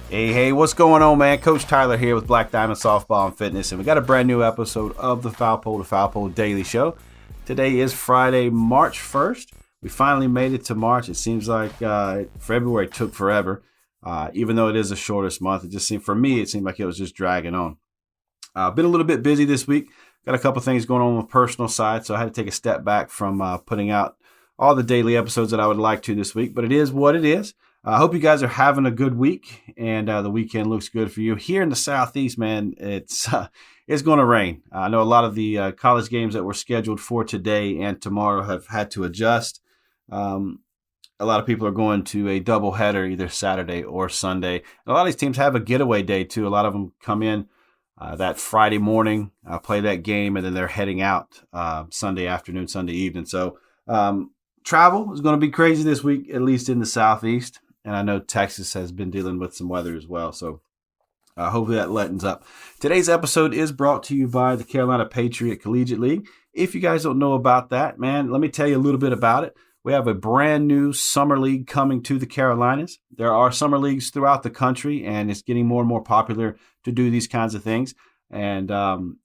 Hey, what's going on, man? Coach Tyler here with Black Diamond Softball and Fitness, and we got a brand new episode of the Foul Pole to Foul Pole Daily Show. Today is Friday, March 1st. We finally made it to March. It seems like February took forever, even though it is the shortest month. It just seemed, for me, it seemed like it was just dragging on. Been a little bit busy this week. Got a couple things going on the personal side, so I had to take a step back from putting out all the daily episodes that I would like to this week, but it is what it is. I hope you guys are having a good week, and the weekend looks good for you. Here in the Southeast, man, it's going to rain. I know a lot of the college games that were scheduled for today and tomorrow have had to adjust. A lot of people are going to a doubleheader either Saturday or Sunday. And a lot of these teams have a getaway day, too. A lot of them come in that Friday morning, play that game, and then they're heading out Sunday afternoon, Sunday evening. So travel is going to be crazy this week, at least in the Southeast. And I know Texas has been dealing with some weather as well. So hopefully that lightens up. Today's episode is brought to you by the Carolina Patriot Collegiate League. If you guys don't know about that, man, let me tell you a little bit about it. We have a brand new summer league coming to the Carolinas. There are summer leagues throughout the country, and it's getting more and more popular to do these kinds of things. And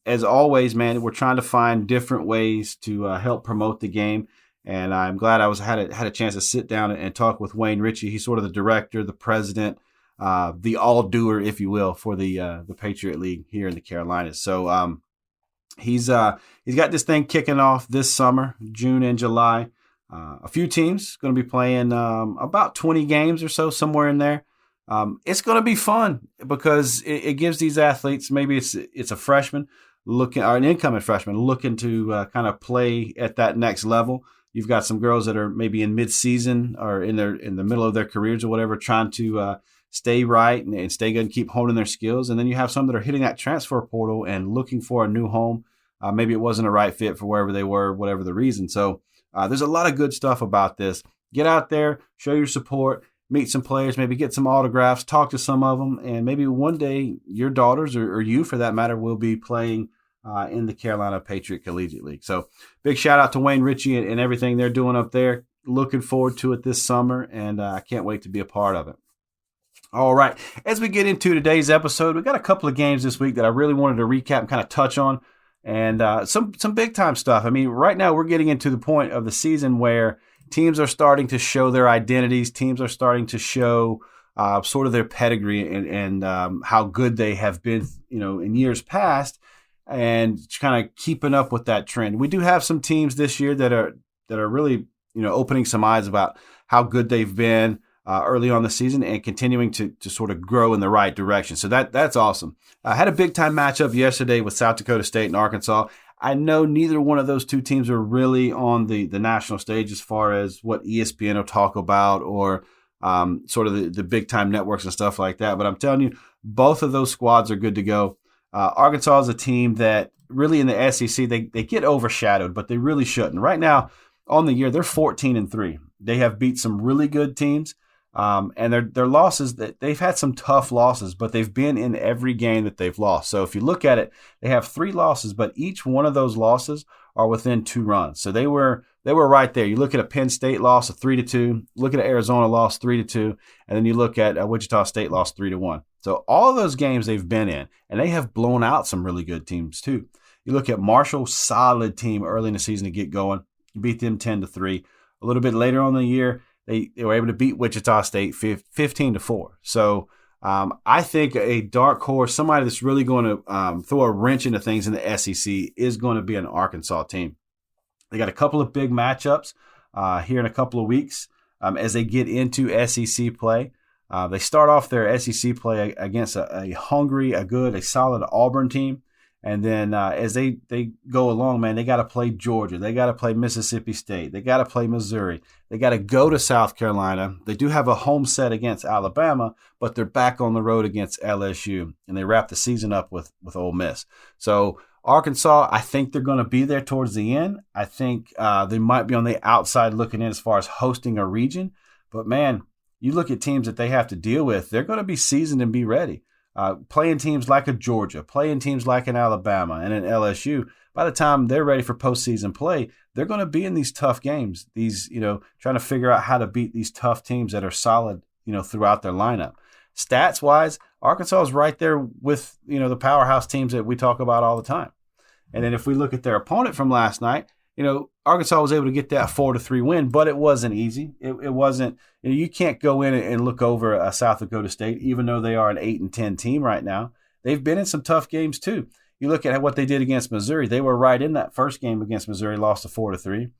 as always, man, we're trying to find different ways to help promote the game. And I'm glad I had a chance to sit down and talk with Wayne Ritchie. He's sort of the director, the president, the all-doer, if you will, for the Patriot League here in the Carolinas. So he's got this thing kicking off this summer, June and July. A few teams going to be playing about 20 games or so, somewhere in there. It's going to be fun because it gives these athletes, maybe it's a freshman looking, or an incoming freshman looking to kind of play at that next level. You've got some girls that are maybe in mid-season or in the middle of their careers or whatever, trying to stay right and stay good and keep honing their skills. And then you have some that are hitting that transfer portal and looking for a new home. Maybe it wasn't a right fit for wherever they were, whatever the reason. So there's a lot of good stuff about this. Get out there, show your support, meet some players, maybe get some autographs, talk to some of them, and maybe one day your daughters or you, for that matter, will be playing in the Carolina Patriot Collegiate League. So big shout out to Wayne Ritchie and everything they're doing up there. Looking forward to it this summer, and I can't wait to be a part of it. All right, as we get into today's episode, we got a couple of games this week that I really wanted to recap and kind of touch on, and some big time stuff. I mean, right now we're getting into the point of the season where teams are starting to show their identities. Teams are starting to show sort of their pedigree and how good they have been, in years past, and kind of keeping up with that trend. We do have some teams this year that are really, opening some eyes about how good they've been early on the season and continuing to sort of grow in the right direction. So that's awesome. I had a big time matchup yesterday with South Dakota State and Arkansas. I know neither one of those two teams are really on the national stage as far as what ESPN will talk about or sort of the big time networks and stuff like that. But I'm telling you, both of those squads are good to go. Arkansas is a team that really in the SEC, they get overshadowed, but they really shouldn't. Right now on the year, they're 14-3. They have beat some really good teams. And their losses, that they've had some tough losses, but they've been in every game that they've lost. So if you look at it, they have 3 losses, but each one of those losses are within 2 runs. So they were right there. You look at a Penn State loss of 3-2, look at an Arizona loss 3-2, and then you look at a Wichita State loss 3-1. So all of those games they've been in, and they have blown out some really good teams too. You look at Marshall, solid team early in the season to get going. You beat them 10-3. A little bit later on in the year, they were able to beat Wichita State 15-4. So I think a dark horse, somebody that's really going to throw a wrench into things in the SEC, is going to be an Arkansas team. They got a couple of big matchups here in a couple of weeks as they get into SEC play. They start off their SEC play against a hungry, a solid Auburn team. And then as they go along, man, they got to play Georgia. They got to play Mississippi State. They got to play Missouri. They got to go to South Carolina. They do have a home set against Alabama, but they're back on the road against LSU. And they wrap the season up with Ole Miss. So Arkansas, I think they're going to be there towards the end. I think they might be on the outside looking in as far as hosting a region. But, man, you look at teams that they have to deal with, they're going to be seasoned and be ready. Playing teams like a Georgia, playing teams like an Alabama and an LSU, by the time they're ready for postseason play, they're going to be in these tough games, these, trying to figure out how to beat these tough teams that are solid, throughout their lineup. stats-wise, Arkansas is right there with, the powerhouse teams that we talk about all the time. And then if we look at their opponent from last night, Arkansas was able to get that 4-3 win, but it wasn't easy. It wasn't. You can't go in and look over a South Dakota State, even though they are an 8-10 team right now. They've been in some tough games too. You look at what they did against Missouri. They were right in that first game against Missouri, lost to 4-3.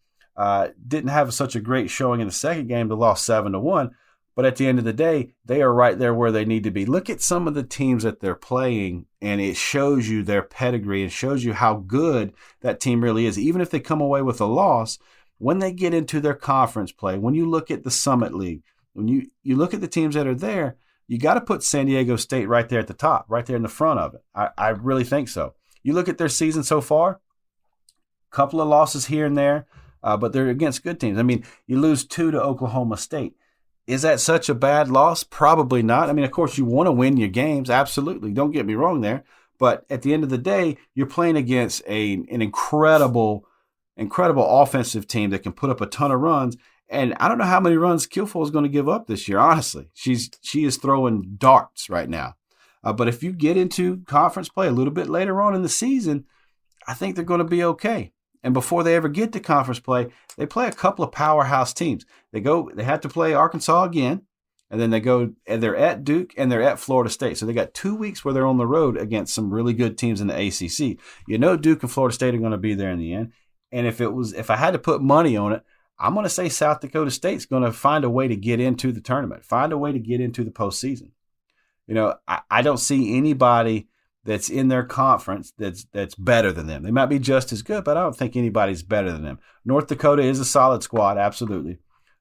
Didn't have such a great showing in the second game. They lost 7-1. But at the end of the day, they are right there where they need to be. Look at some of the teams that they're playing, and it shows you their pedigree and shows you how good that team really is. Even if they come away with a loss, when they get into their conference play, when you look at the Summit League, when you look at the teams that are there, you got to put San Diego State right there at the top, right there in the front of it. I really think so. You look at their season so far, a couple of losses here and there, but they're against good teams. I mean, you lose 2 to Oklahoma State. Is that such a bad loss? Probably not. I mean, of course, you want to win your games. Absolutely. Don't get me wrong there. But at the end of the day, you're playing against an incredible offensive team that can put up a ton of runs. And I don't know how many runs Kilfoyle is going to give up this year, honestly. She is throwing darts right now. But if you get into conference play a little bit later on in the season, I think they're going to be okay. And before they ever get to conference play, they play a couple of powerhouse teams. They have to play Arkansas again, and then they're at Duke and they're at Florida State. So they got 2 weeks where they're on the road against some really good teams in the ACC. Duke and Florida State are going to be there in the end. And if I had to put money on it, I'm going to say South Dakota State's going to find a way to get into the tournament, find a way to get into the postseason. I don't see anybody that's in their conference that's better than them. They might be just as good, but I don't think anybody's better than them. North Dakota is a solid squad, absolutely.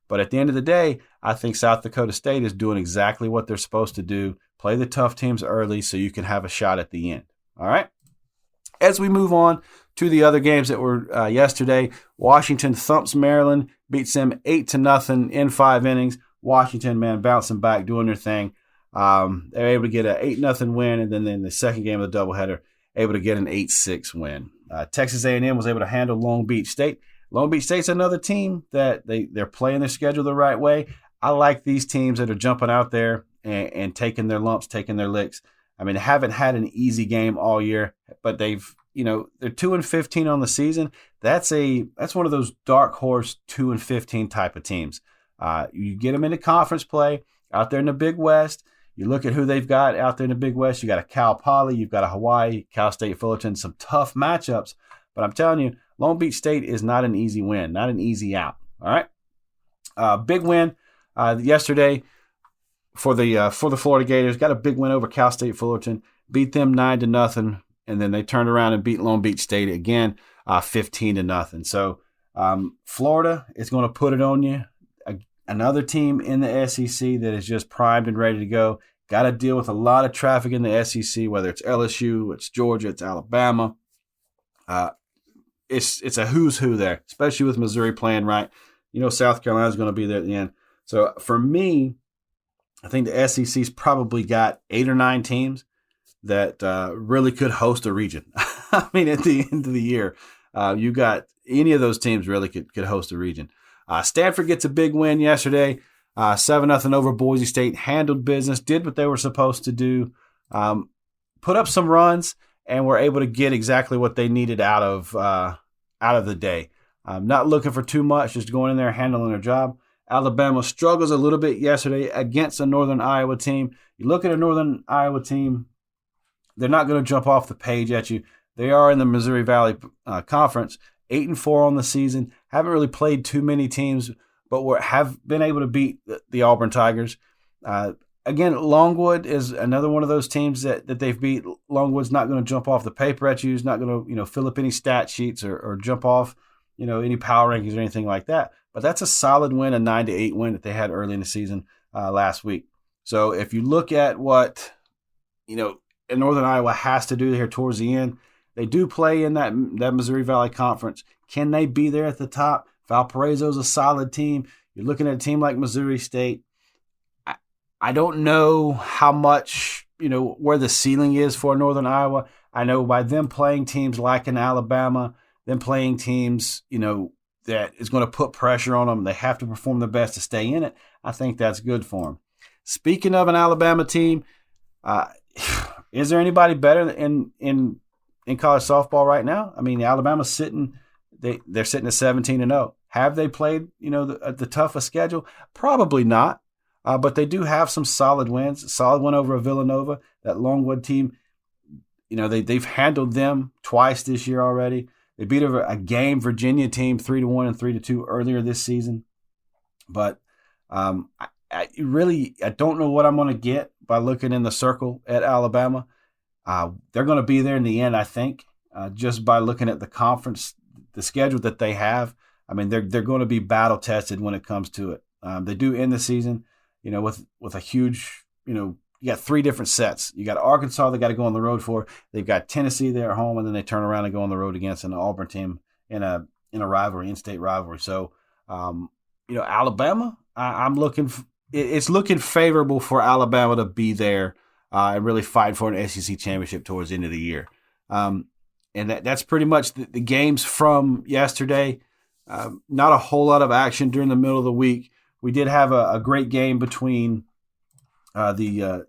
But at the end of the day, I think South Dakota State is doing exactly what they're supposed to do. Play the tough teams early so you can have a shot at the end. All right? As we move on to the other games that were yesterday, Washington thumps Maryland, beats them 8-0 in 5 innings. Washington, man, bouncing back, doing their thing. They're able to get an 8-0 win, and then in the second game of the doubleheader, able to get an 8-6 win. Texas A&M was able to handle Long Beach State. Long Beach State's another team that they're playing their schedule the right way. I like these teams that are jumping out there and taking their lumps, taking their licks. I mean, they haven't had an easy game all year, but they're 2-15 on the season. That's one of those dark horse 2-15 type of teams. You get them into conference play out there in the Big West. You look at who they've got out there in the Big West. You got a Cal Poly, you've got a Hawaii, Cal State Fullerton, some tough matchups. But I'm telling you, Long Beach State is not an easy win, not an easy out. All right, big win yesterday for the Florida Gators. Got a big win over Cal State Fullerton, beat them 9-0, and then they turned around and beat Long Beach State again, 15-0. So Florida is going to put it on you. Another team in the SEC that is just primed and ready to go. Got to deal with a lot of traffic in the SEC, whether it's LSU, it's Georgia, it's Alabama. It's a who's who there, especially with Missouri playing right. South Carolina's going to be there at the end. So for me, I think the SEC's probably got 8 or 9 teams that really could host a region. I mean, at the end of the year, you got any of those teams really could host a region. Stanford gets a big win yesterday, 7-0 over Boise State, handled business, did what they were supposed to do, put up some runs, and were able to get exactly what they needed out of the day. Not looking for too much, just going in there, handling their job. Alabama struggles a little bit yesterday against a Northern Iowa team. You look at a Northern Iowa team, they're not going to jump off the page at you. They are in the Missouri Valley Conference, 8-4 on the season. Haven't really played too many teams, but have been able to beat the Auburn Tigers. Again, Longwood is another one of those teams that they've beat. Longwood's not going to jump off the paper at you. He's not going to fill up any stat sheets or jump off any power rankings or anything like that. But that's a solid win, a 9-8 win that they had early in the season last week. So if you look at what Northern Iowa has to do here towards the end, they do play in that Missouri Valley Conference. Can they be there at the top? Valparaiso's a solid team. You're looking at a team like Missouri State. I don't know how much, where the ceiling is for Northern Iowa. I know by them playing teams like in Alabama, them playing teams, that is going to put pressure on them. They have to perform their best to stay in it. I think that's good for them. Speaking of an Alabama team, is there anybody better in college softball right now? I mean, Alabama's sitting. They're sitting at 17-0. Have they played the toughest schedule? Probably not. But they do have some solid wins. Solid win over Villanova. That Longwood team, they've handled them twice this year already. They beat a game Virginia team 3-1 and 3-2 earlier this season. But I don't know what I'm going to get by looking in the circle at Alabama. They're going to be there in the end, I think, just by looking at the conference, the schedule that they have. I mean, they're going to be battle tested when it comes to it. They do end the season, with a huge, you got 3 different sets. You got Arkansas they got to go on the road for. They've got Tennessee there at home, and then they turn around and go on the road against an Auburn team in a rivalry, in-state rivalry. So, Alabama, I'm looking. It's looking favorable for Alabama to be there and really fight for an SEC championship towards the end of the year. And that's pretty much the games from yesterday. Not a whole lot of action during the middle of the week. We did have a great game between the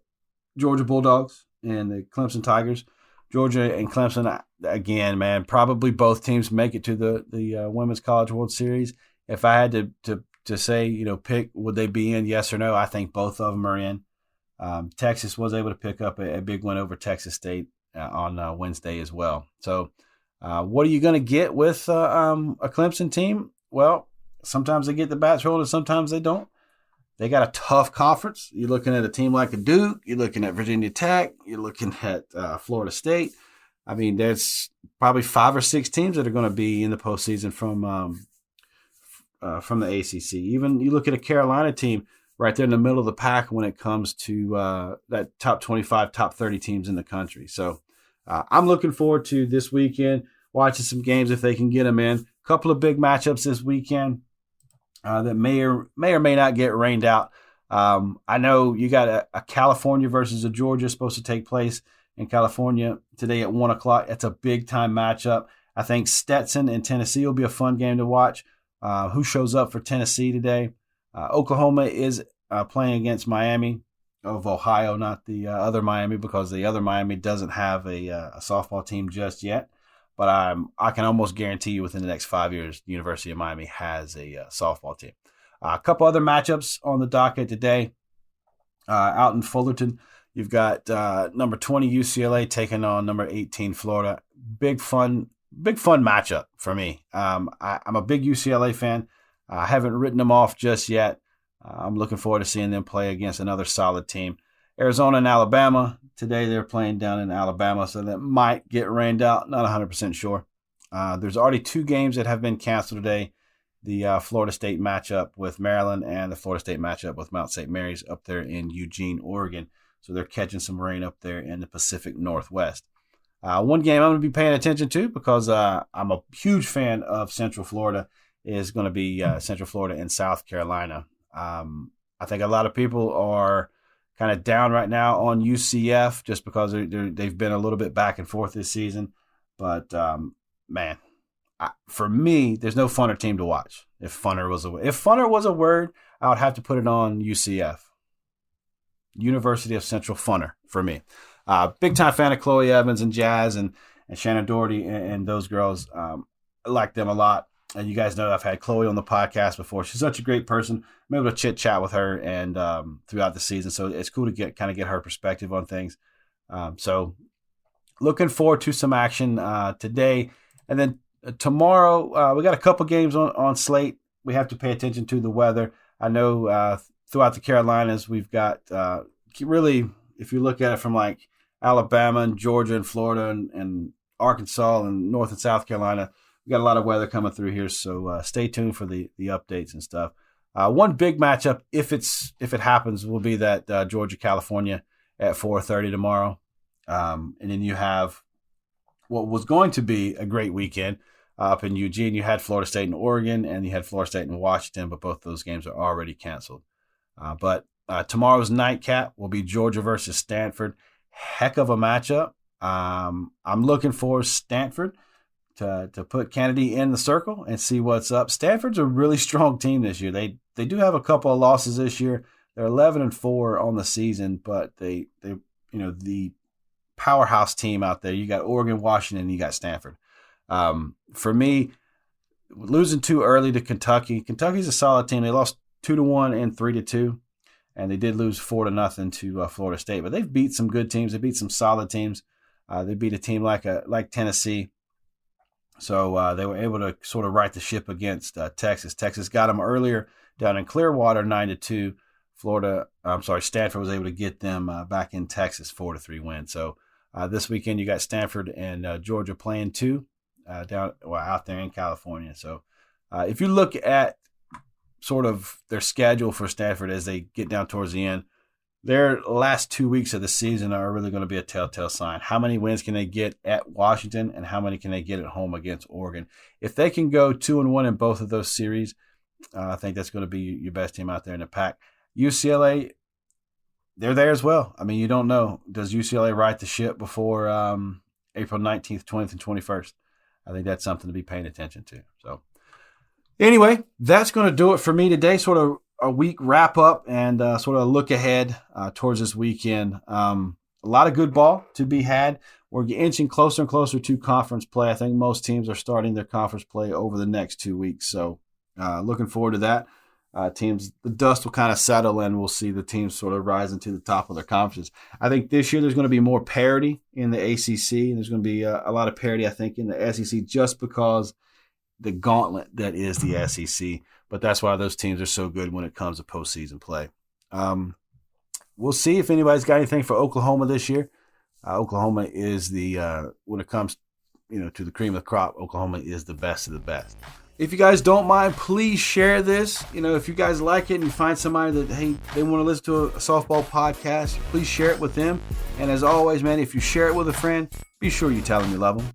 Georgia Bulldogs and the Clemson Tigers. Georgia and Clemson, again, man, probably both teams make it to the Women's College World Series. If I had to say, pick, would they be in, yes or no, I think both of them are in. Texas was able to pick up a big win over Texas State on Wednesday as well. So what are you going to get with a Clemson team? Well, sometimes they get the bats rolling, sometimes they don't. They got a tough conference. You're looking at a team like a Duke. You're looking at Virginia Tech. You're looking at Florida State. I mean, there's probably 5 or 6 teams that are going to be in the postseason from the ACC. Even you look at a Carolina team right there in the middle of the pack when it comes to that top 25, top 30 teams in the country. So I'm looking forward to this weekend, watching some games if they can get them in. A couple of big matchups this weekend that may or may not get rained out. I know you got a California versus a Georgia supposed to take place in California today at 1 o'clock. That's a big-time matchup. I think Stetson and Tennessee will be a fun game to watch. Who shows up for Tennessee today? Oklahoma is playing against Miami of Ohio, not the other Miami, because the other Miami doesn't have a softball team just yet. But I can almost guarantee you within the next 5 years, the University of Miami has a softball team. A couple other matchups on the docket today. Out in Fullerton, you've got number 20 UCLA taking on number 18 Florida. Big fun matchup for me. I'm a big UCLA fan. I haven't written them off just yet. I'm looking forward to seeing them play against another solid team. Arizona and Alabama. Today they're playing down in Alabama, so that might get rained out. Not 100% sure. There's already 2 games that have been canceled today. The Florida State matchup with Maryland and the Florida State matchup with Mount St. Mary's up there in Eugene, Oregon. So they're catching some rain up there in the Pacific Northwest. One game I'm going to be paying attention to because I'm a huge fan of Central Florida is going to be Central Florida and South Carolina. I think a lot of people are kind of down right now on UCF just because they've been a little bit back and forth this season. But, man, for me, there's no funner team to watch. If funner was a word, I would have to put it on UCF. University of Central Funner for me. Big time fan of Chloe Evans and Jazz and Shannon Doherty and those girls. I like them a lot. And you guys know I've had Chloe on the podcast before. She's such a great person. I'm able to chit chat with her and throughout the season. So it's cool to get her perspective on things. So looking forward to some action today. And then tomorrow, we got a couple games on slate. We have to pay attention to the weather. I know throughout the Carolinas, we've got really, if you look at it from like Alabama and Georgia and Florida and Arkansas and North and South Carolina, we got a lot of weather coming through here. So stay tuned for the updates and stuff. One big matchup, if it happens, will be that Georgia-California at 4:30 tomorrow. And then you have what was going to be a great weekend up in Eugene. You had Florida State and Oregon, and you had Florida State and Washington, but both those games are already canceled. But tomorrow's nightcap will be Georgia versus Stanford. Heck of a matchup. I'm looking for Stanford to put Kennedy in the circle and see what's up. Stanford's a really strong team this year. They do have a couple of losses this year, They're 11-4 on the season, but they the powerhouse team out there. You got Oregon, Washington, you got Stanford. For me, losing too early to Kentucky. Kentucky's a solid team. They lost 2-1 and 3-2. And they did lose 4-0 to Florida State, but they've beat some good teams. They beat some solid teams. They beat a team like Tennessee, so they were able to sort of right the ship against Texas. Texas got them earlier down in Clearwater, 9-2. Stanford was able to get them back in Texas, 4-3 win. So this weekend you got Stanford and Georgia playing too, out there in California. So if you look at sort of their schedule for Stanford as they get down towards the end, their last 2 weeks of the season are really going to be a telltale sign. How many wins can they get at Washington, and how many can they get at home against Oregon? If they can go 2-1 in both of those series, I think that's going to be your best team out there in the pack. UCLA, they're there as well. I mean, you don't know. Does UCLA right the ship before April 19th, 20th, and 21st? I think that's something to be paying attention to. So anyway, that's going to do it for me today. Sort of a week wrap up and sort of a look ahead towards this weekend. A lot of good ball to be had. We're inching closer and closer to conference play. I think most teams are starting their conference play over the next 2 weeks. So looking forward to that. The dust will kind of settle and we'll see the teams sort of rising to the top of their conferences. I think this year there's going to be more parity in the ACC, and there's going to be a lot of parity, I think, in the SEC just because the gauntlet that is the SEC, but that's why those teams are so good when it comes to postseason play. We'll see if anybody's got anything for Oklahoma this year. Oklahoma is when it comes, to the cream of the crop, Oklahoma is the best of the best. If you guys don't mind, please share this. If you guys like it and you find somebody that, hey, they want to listen to a softball podcast, please share it with them. And as always, man, if you share it with a friend, be sure you tell them you love them.